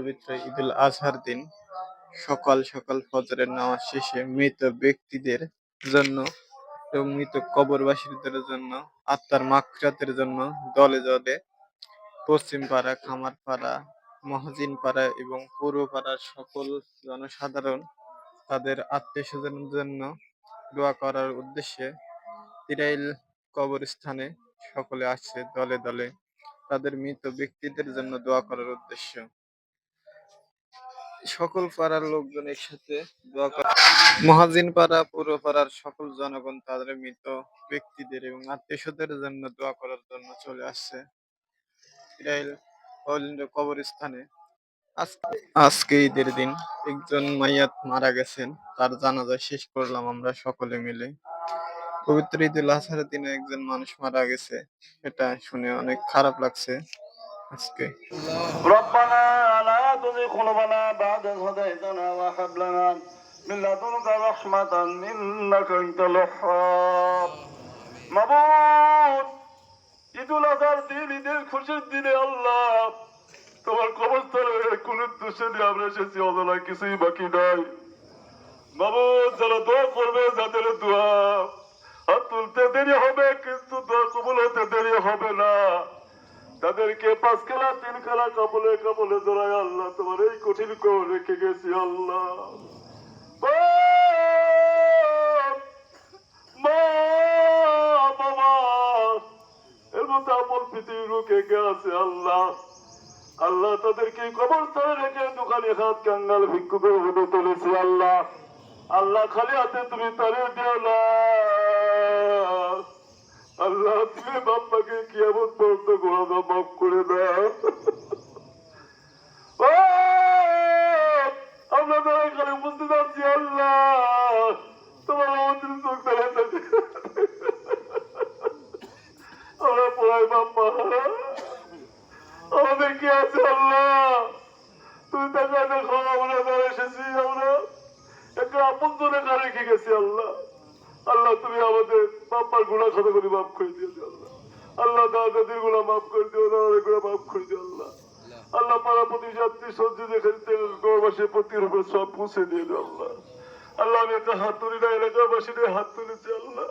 পবিত্র ঈদুল আজহার দিন সকাল সকাল ফজরের নামাজ শেষে মৃত ব্যক্তিদের জন্য এবং মৃত কবরবাসীদের জন্য আত্মার মাগফিরাতের জন্য দলে দলে পশ্চিম পাড়া, খামারপাড়া, মহাজিনপাড়া এবং পূর্ব পাড়ার সকল জনসাধারণ তাদের আত্মীয় স্বজনের জন্য দোয়া করার উদ্দেশ্যে তিরাইল কবরস্থানে সকলে আসছে দলে দলে তাদের মৃত ব্যক্তিদের জন্য দোয়া করার উদ্দেশ্য। সকল পাড়ার লোকজন একসাথে দোয়া করে। মহাজিন পাড়া, পূর্ব পাড়ার সকল জনগণ তাদের মৃত ব্যক্তিদের এবং আত্মীয় স্বজনের জন্য দোয়া করার জন্য চলে আসছে তিরাইল কবরস্থানে। আজকে ঈদের দিন একজন মাইয়াত মারা গেছেন, তার জানাজা শেষ করলাম আমরা সকলে মিলে। পবিত্র ঈদুল আজহার দিনে একজন মানুষ মারা গেছে, এটা শুনে অনেক খারাপ লাগছে আজকে। ربنا لا تزغ قلوبنا بعد إذ هديتنا وهب لنا من لدنك رحمة إنك أنت الوهاب মাবুদ, ঈদুল আজহার দিন, ঈদের খুশির দিনে আল্লাহ তোমার কবরস্থানে কোন উদ্দেশ্যে নিয়ে আমরা এসেছি, অজানা কিছুই বাকি নাই। মাবুদ, যারা দোয়া করবে, যাদের দোয়া হাত তুলতে দেরি হবে কিন্তু দোয়া কবুল হতে দেরি হবে না, তাদেরকে 5 খেলা 3 খেলা কাপড়ে কাপড়ে ধরায় আল্লাহ তোমার এই কঠিন করে রেখে গেছি আল্লাহ। মা বাবা এর মধ্যে আপন পৃথিবীর লোকে কে আছে আল্লাহ। আল্লাহ তাদেরকে কবরস্থানে রেখে দোকানে হাত কাঙ্গাল ভিক্ষুকের মতো তুলেছি আল্লাহ। আল্লাহ খালি হাতে তুমি তাদের দিও না আল্লাহ, তুমি বাপ্পাকে কিয়ামত পর্যন্ত গুনাহ মাফ করে দাও। আমরা তো এখানে বুঝতে পারছি আল্লাহ তোমার আমাদের চোখ দেখা থাকে, আমরা পড়াই বাপ্পা আমাদের কি আছে আল্লাহ, তুমি তাকে দেখো আমরা যারা এসেছি আমরা একটা আপন জনে রেখে গেছি আল্লাহ। আল্লাহ তুমি আমাদের বাপ্পার গুণা খাতা করে মাফ করে দিও আল্লাহ। আল্লাহ দাদাদের গুণা মাফ করে দিও, দাদাদের গুণা মাফ করে দিও আল্লাহ। আল্লাহ পাড়া প্রতি যাত্রী সহ্য যেখানে গৌরবাসীর প্রতির উপর সব পৌঁছে দিয়ে দিও আল্লাহ। আল্লাহ আমি একটা হাত তুলি না, এলাকাবাসীদের হাত তুলেছি আল্লাহ।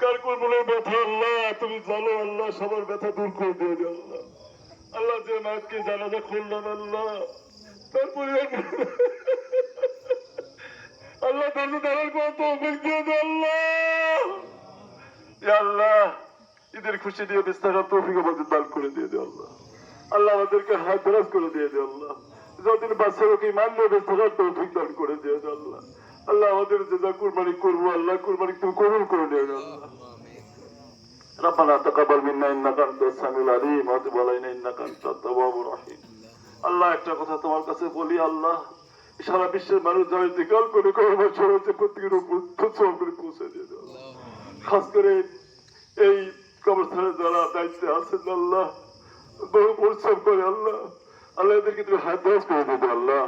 কার কোন মনে ব্যথা আল্লাহ তুমি জানো আল্লাহ, সবার ব্যথা দূর করে দিয়ে দিও আল্লাহ। আল্লাহ যে মাকে জানাজা খুললেন আল্লাহ, তার পরিবার আল্লাহ তাকে দাঁড়ার পর তৌফিক দিয়ে দে আল্লাহ। ইয়া আল্লাহ, ঈদের খুশি দিয়ে বিস্তার তৌফিক আমাদের দান করে দিয়ে দে আল্লাহ। আল্লাহ আমাদেরকে হাত দরাজ করে দিয়ে দে আল্লাহ। যতদিন বাচ্চাকে ইমান নিয়ে বিস্তার তৌফিক দান করে দিয়ে দে আল্লাহ। আল্লাহ আমাদের যেটা কুরবানি করবো আল্লাহ, কুরবানি তুমি কবুল করে দিয়ে দে আল্লাহ। ربنا تقبل منا انك انت السميع العليم وتب علينا انك انت التواب الرحيم। আল্লাহ একটা কথা তোমার কাছে বলি আল্লাহ, সারা বিশ্বের মানুষ যারা ইন্তেকাল করে প্রত্যেকের উপর করে পৌঁছে দিয়ে দাও। খাস করে এই কবরস্থানে যারা দায়িত্বে আছেন আল্লাহ, বহু পরিশ্রম করে আল্লাহ, আল্লাহ এদেরকে তুমি হাত দরাজ করে দিয়ে দাও আল্লাহ।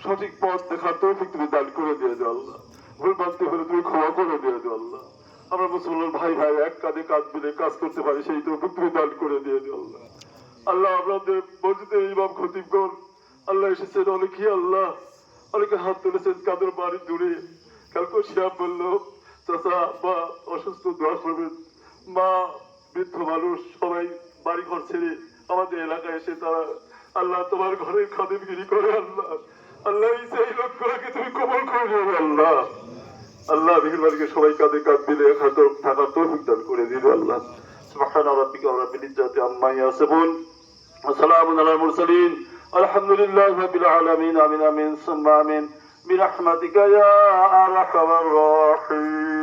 সঠিক পথ দেখার তৌফিক তুমি দান করে দিয়ে দাও আল্লাহ। ভুল বানতে হলে তুমি ক্ষমা করে দিয়ে দাও আল্লাহ। আমরা মুসলমান ভাই ভাই এক কাঁধে কাঁধ মিলে কাজ করতে পারি, সেই তৌফিক তুমি দান করে দিয়ে দাও আল্লাহ। আল্লাহ আমাদের মসজিদের ইমাম খতিবগণ আল্লাহ এসেছেন অনেকই আল্লাহ, অনেকে হাত তুলেছেন কাদের বাড়ি দূরে। কালকে শিয়াব বললো চাচা বা অসুস্থ দোয়া করবেন, মা বৃদ্ধ মানুষ সবাই বাড়ি ঘর ছেড়ে আমাদের এলাকায় এসে তারা আল্লাহ তোমার ঘরের খাদিমগিরি করে আল্লাহ। আল্লাহ সেই লোকগুলোকে তুমি কবল করে দেবে আল্লাহ। আল্লাহ মেহেরবানিকে সবাই কাঁধে কাঁধ মিলে থাকার তৌফিক দান করে দিবে আল্লাহ। সুবহানা রাব্বিকা রাব্বিল ইজ্জাতি আম্মা ইয়াসিফুন ওয়া সালামুন আলাল মুরসালিন আলহামদুলিল্লাহি রাব্বিল আলামিন। আমিন আমিন সুম্মা আমিন বিরহমাতিকা ইয়া আরহামার রাহিম।